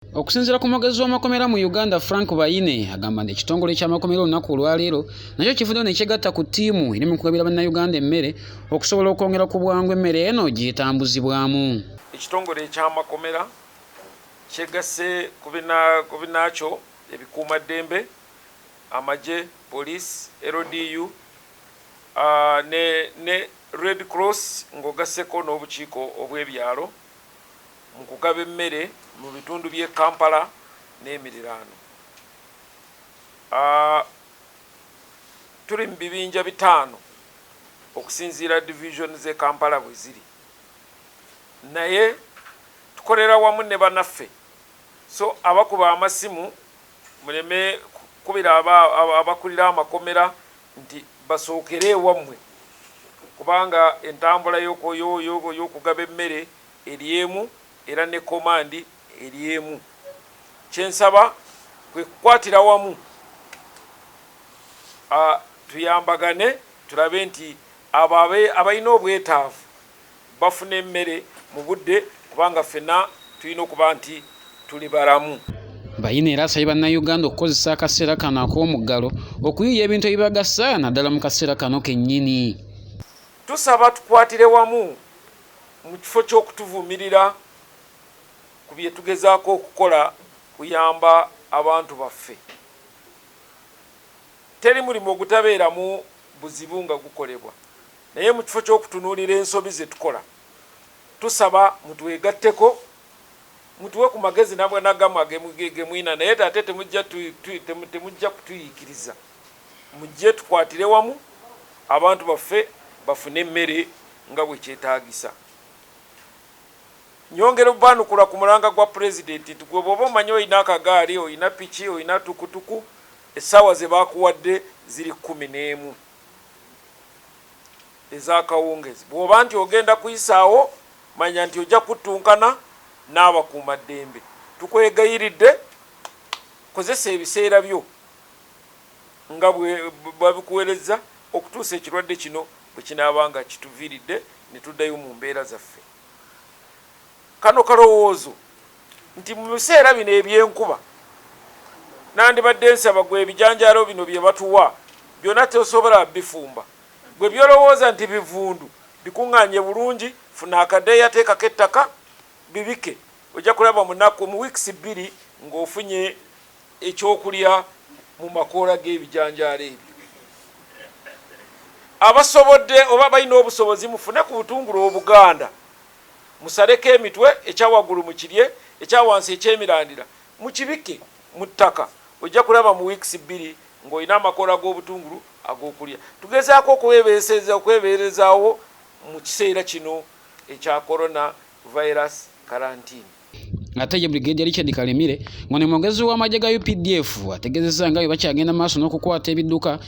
Okusinziira ku mwogezi w'amakomera mu Uganda Frank Bayine agamba nti ekitongole ky'amakomera olunaku olwaleero nakyo kivuddeyo ne kyegatta ku ttiimu eri mu kugabira bannayuganda emmere okusobola okwongera ku bwangu emmere eno gyetambuzibwamu. Ekitongole eky'amakomera kyegasse ku binaakyo ebikuumaddembe, amagye, poliisi, LDU ne Red Cross ng'ogasseko n'obukiiko obw'ebyalo mu kugaba emmere mu bitundu by'e Kampala n'emiriraano. Tuli mu bibinja bitaano okusinziira division z'e Kampala bwe ziri, naye tukolera wamu ne bannaffe, so abakuba amasimu muleme kubira abakulira amakomera nti basookere wammwe, kubanga entambula y'okugaba emmere eri emu era ne komandi eri emu. Kyensaba kwe kukwatira wamu, tuyambagane tulabe nti abalina obwetaavu bafuna emmere mu budde, kubanga ffenna tulina okuba nti tuli balamu. Bayine era asabye bannayuganda okukozesa akaseera kano ak'omuggalo okuyiiya ebintu ebibagasa naddala mu kaseera kano kennyini. Tusaba tukwatire wamu mu kifo ky'okutuvumirira ku bye tugezaako okukola kuyamba abantu baffe. Teri mulimu ogutabeeramu buzibu nga gukolebwa, naye mu kifo ky'okutunuulira ensobi ze tukola, tusaba mutwegatteko, mutuwe ku magezi nabwe nagamu gemwina, naye ate temujja kutuyiikiriza. Mujje tukwatire wamu abantu baffe bafune emmere nga bwe kyetaagisa. Nyongera obubaanukula ku mulanga gwa pulezidenti nti gwe bw'oba omanyi olina akagaali, olina piki, olina tukutuku, essaawa ze baakuwadde ziri 11 ez'akawungezi. Bw'oba nti ogenda kuyisaawo, manya nti ojja kutunkana n'abakuumaddembe. Tukwegayiridde, kozesa ebiseera byo nga bwe babikuweereza okutuusa ekirwadde kino bwe kinaabanga kituviiridde ne tuddayo mu mbeera zaffe. Kano kalowoozo nti mu biseera bino eby'enkuba nandibadde nsaba gwe ebijanjaalo bino bye batuwa byonna tosobola bifumba. Gwe byolowooza nti bivundu bikuŋŋaanye bulungi, funa akadeeya teekako ettaka bibike, ojja kulaba mu wiikisi 2 ng'ofunye ekyokulya mu makoola g'ebijanjaalo ebyo. Abasobodde oba balina obusobozi mufune ku butungulu Obuganda, musaleko emitwe, ekyawaggulu mukirye, ekyawansi ekyemirandira mukibike mu ttaka, ojja kulaba mu wiikisi 2 ng'olina amakoola g'obutungulu ag'okulya. Tugezaako okwebeerezaawo mu kiseera kino ekya corona virus quarantine. Ate ye Brigadier Richard Kalemire ng'one mwogezi w'amagye ga UPDF ategeezezza nga bwe bakyagenda maaso n'okukwata ebidduka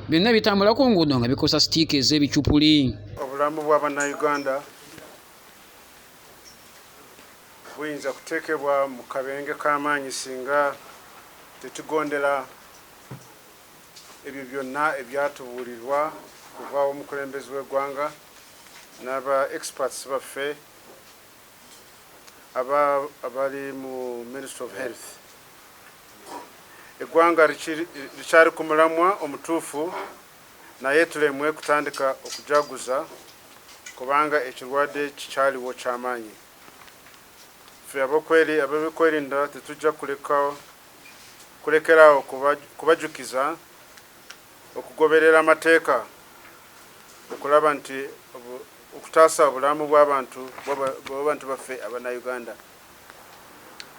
byonna bitambula ku nguudo nga bikosa sitiika ez'ebicupuli. Obulamu bw'Abannayuganda buyinza kuteekebwa mu kabenge k'amaanyi singa tetugondera ebyo byonna ebyatubuulirwa kuva omukulembeze w'eggwanga n'aba experts baffe abali mu Ministry of Health. Eggwanga likyali ku mulamwa omutuufu, naye tulemwe kutandika okujaguza kubanga ekirwadde kikyaliwo ky'amaanyi. Ffe abeby'okwerinda tetujja kulekeraawo kubajukiza okugoberera amateeka okulaba nti okutaasa obulamu bw'abantu baffe Abannayuganda.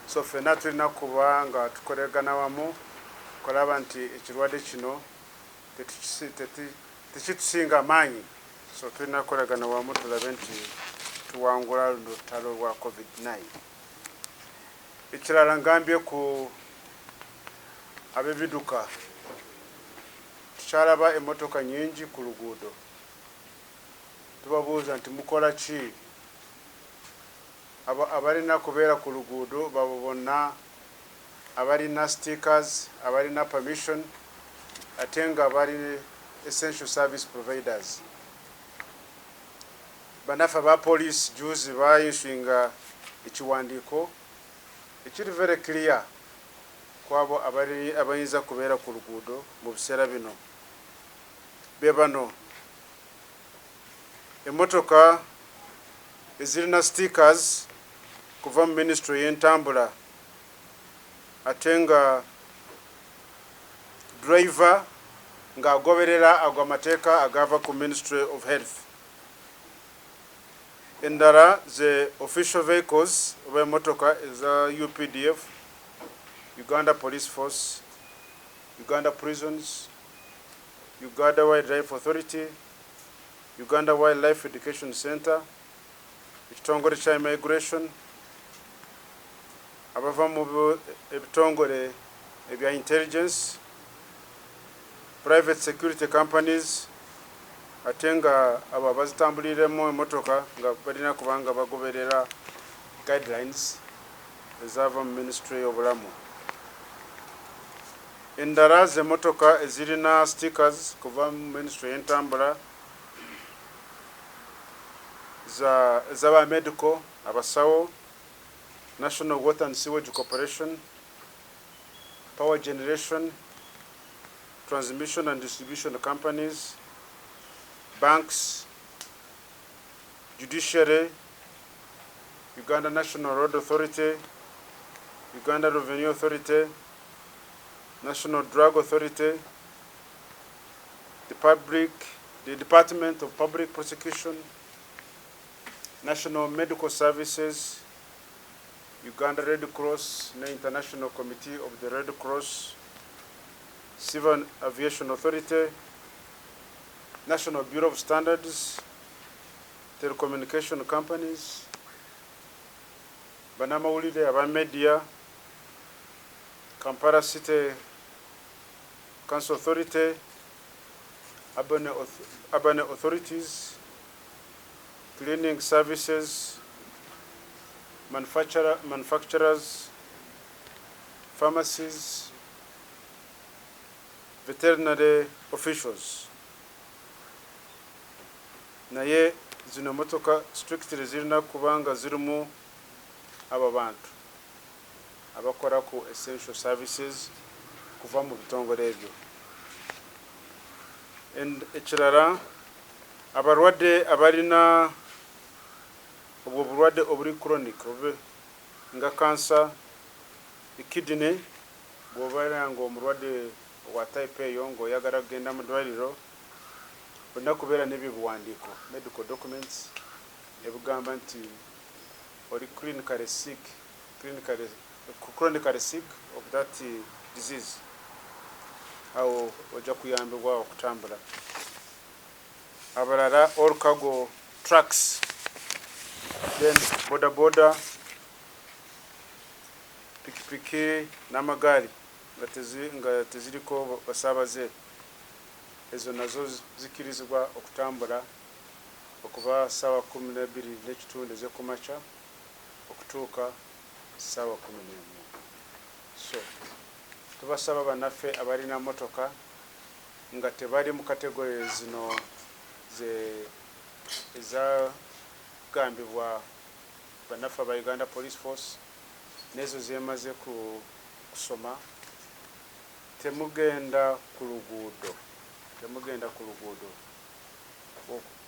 So ffenna tulina kuba nga tukoleragana wamu okulaba nti ekirwadde kino tekitusinga amaanyi, so tulina kukoleragana wamu tulabe nti tuwangula luno lutalo lwa COVID-19. Ekirala ngambye ku ab'ebiduka, tukyalaba emmotoka nyingi ku luguudo. Tubabuuza nti mukola ki? Abalina kubeera ku luguudo babo bonna abalina stickers, abalina permission, ate nga bali essential service providers. Bannaffe aba poliisi juzi baayishinga ekiwandiiko ekiri very clear kwabo abayinza kubeera ku luguudo mu biseera bino be bano emmotoka ezirina stickers kuva mu ministry y'entambula ate nga driver ng'agoberera ago amateeka agava ku ministry of health. Endala ze official vehicles oba emmotoka eza UPDF, Uganda Police Force, Uganda Prisons, Uganda Wildlife Authority, Uganda Wildlife Education Center, ekitongole kya immigration, abava mu ebitongole ebya intelligence, private security companies, ate nga abo abazitambuliremu emmotoka nga balina kubanga bagoberera guidelines ezava mu ministry y'obulamu. Endala z'emmotoka ezirina stickers kuva mu ministry y'entambula z'aba medical, abasawo, National Water and Sewage Corporation, power generation, transmission and distribution companies, banks, judiciary, Uganda National Road Authority, Uganda Revenue Authority, National Drug Authority, the Department of Public Prosecution, National Medical Services, Uganda Red Cross, the International Committee of the Red Cross, Civil Aviation Authority, National Bureau of Standards, telecommunication companies, banamawulire aba media, Kampala City Council Authority, urban authorities, cleaning services, manufacturers, pharmacies, veterinary officials. Naye zino motoka strictly zirina kubanga zirimu aba bantu abakora ku essential services kuva mu bitongole ebyo. Ekirala abalwadde abalina obwo bulwadde obuli chronic nga cancer, kidney, bw'obeera nga omulwadde wa type eyo ng'oyagala kugenda mu ddwaliro olina kubeera n'ebyobuwandiiko, medical documents ebigamba nti oli chronically sick of that disease. Awo ojja kuyambibwa okutambula. Abalala all cargo trucks, then boda, pikipiki n'amagaali nga teziriko basaabaze, ezo nazo zikirizibwa okutambula okuva ssaawa 12:30 ez'ekumakya okutuuka ssaawa 11. So tubasaba bannaffe abalina motoka nga tebali mu kategori zino ezagambibwa bannaffe aba Uganda Police Force nezo zemaze kusoma, temugenda ku luguudo.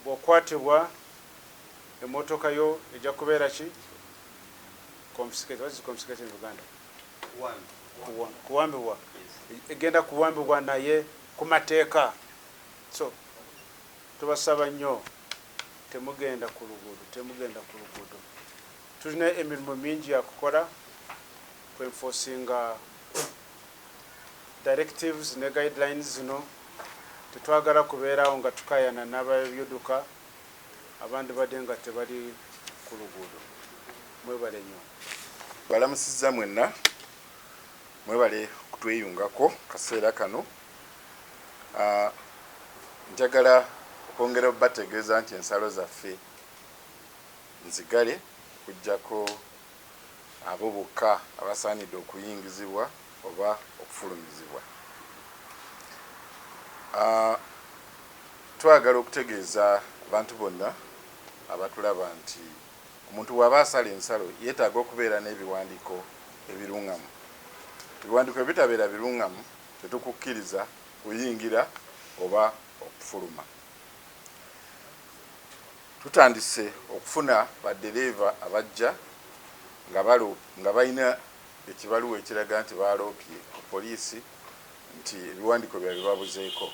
Bw'okwatibwa emmotoka yo ejja kubeera ki? Confiscated. What is confiscated in Uganda? Kuwambibwa. Egenda kuwambibwa naye ku mateeka. So tubasaba nnyo temugenda ku luguudo. Tulina emirimu mingi ya kukola ku enforcing directives ne guidelines zino. Tetwagala kubeerawo nga tukayana n'ababyuduka abandi badde nga tebali ku luguudo. Mwebale nnyo. Balamusizza mwenna, mwebale kutweyungako kaseera kano. Njagala okwongera bategeeza nti ensalo zaffe nzigale kujjako abo bokka abasaanidde okuyingizibwa oba okufulumizibwa. Twagala okutegeeza abantu bonna abatulaba nti omuntu bw'aba asala ensalo yeetaaga okubeera n'ebiwandiiko ebiruŋŋamu. Ebiwandiiko ebitabeera biruŋŋamu tetukukkiriza kuyingira oba okufuluma. Tutandise okufuna baddereeva abajja nga balina ekibaluwa ekiraga nti baloopye ku poliisi nti ebiwandiiko byabwe babuzeeko.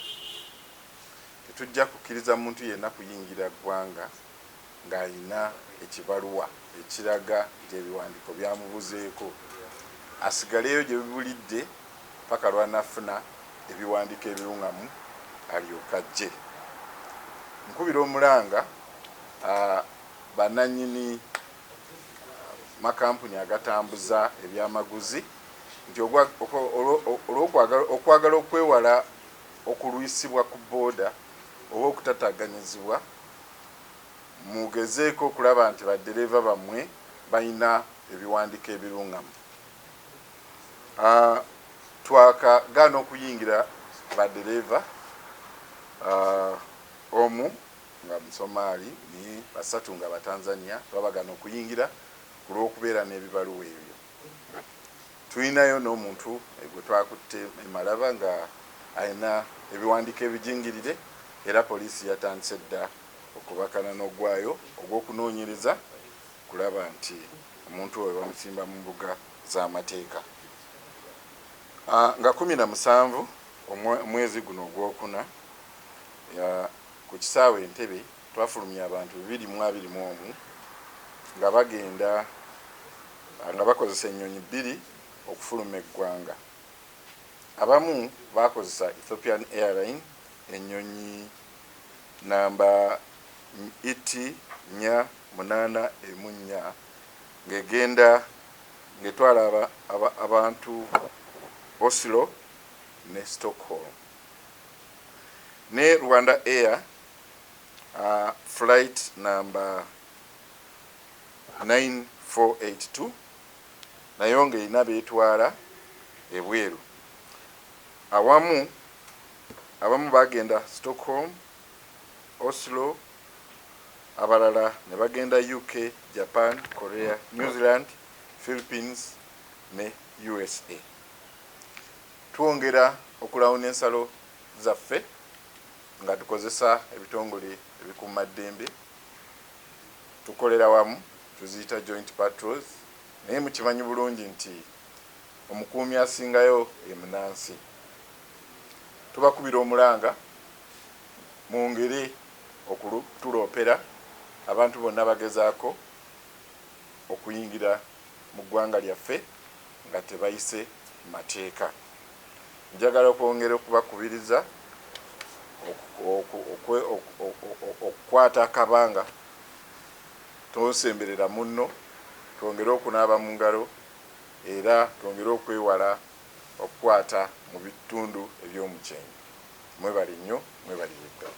Tetujja kukkiriza muntu yenna kuyingira ggwanga ng'alina ekibaluwa ekiraga nti ebiwandiiko byamubuzeeko, asigaleyo gye bibulidde paka lw'anafuna ebiwandiiko ebiruŋŋamu alyoka ajje. Nkubira omulanga bannannyini makampuni agatambuza ebyamaguzi nti okwagala okwewala okulwisibwa ku booda oba okutataganyizibwa, mugezeeko okulaba nti baddereeva bammwe balina ebiwandiiko ebiruŋŋamu. Twakagaana okuyingira baddereeva omu nga Musomaali ni basatu nga Batanzania, twabagana okuyingira ku lw'okubeera n'ebibaluwa ebyo. Tulinayo n'omuntu gwe twakutte e Malaba nga alina ebiwandiiko ebijingirire, era poliisi yatandise dda okubakana n'ogwayo ogw'okunoonyereza kulaba nti omuntu oyo bamusimba mu mbuga z'amateeka. Nga 17 omwezi guno ogwokuna ku kisaawe Entebbe twafulumya abantu 221 nga bagenda nga bakozesa ennyonyi 2 okufuluma eggwanga. Abamu bakozesa Ethiopian Airline ennyonyi namba IT-484 ng'egenda ng'etwala abantu Oslo ne Stockholm, ne Rwanda Air flight number 9482 nayo ng'erina beetwala ebweru. Abamu bagenda Stockholm, Oslo, abalala ne bagenda UK, Japan, Korea, New Zealand, Philippines ne USA. Twongera okulawuna ensalo zaffe nga tukozesa ebitongole ebikuumaddembe, tukolera wamu, tuziyita joint patrols, naye mukimanyi bulungi nti omukuumi asingayo ye Munansi. Tubakubira omulanga mwongere okutuloopera abantu bonna bagezaako okuyingira mu ggwanga lyaffe nga tebayise mateeka. Njagala okwongera okubakubiriza okukwata akabanga, tosemberera munno, twongere okunaaba mu ngalo era twongere okwewala okukwata mu bitundu eby'omukyenge. Mwebale nnyo, mwebalire ddala.